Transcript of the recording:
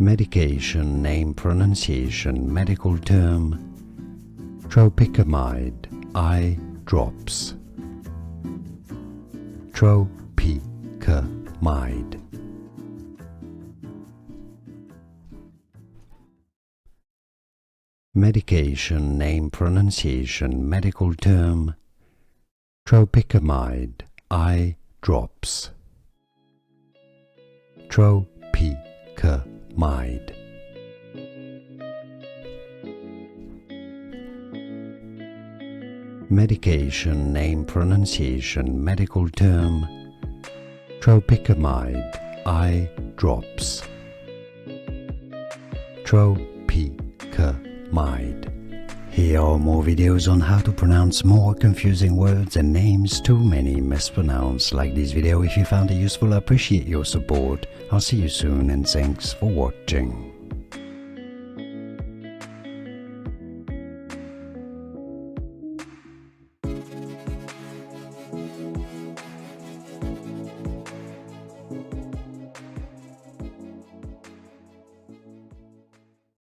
Medication name pronunciation medical term Tropicamide eye drops. Tropicamide. Medication name pronunciation medical term Tropicamide eye drops. Tropicamide. Medication name pronunciation medical term Tropicamide eye drops. Tropicamide. Here are more videos on how to pronounce more confusing words and names too many mispronounced. Like this video if you found it useful. I appreciate your support. I'll see you soon and thanks for watching.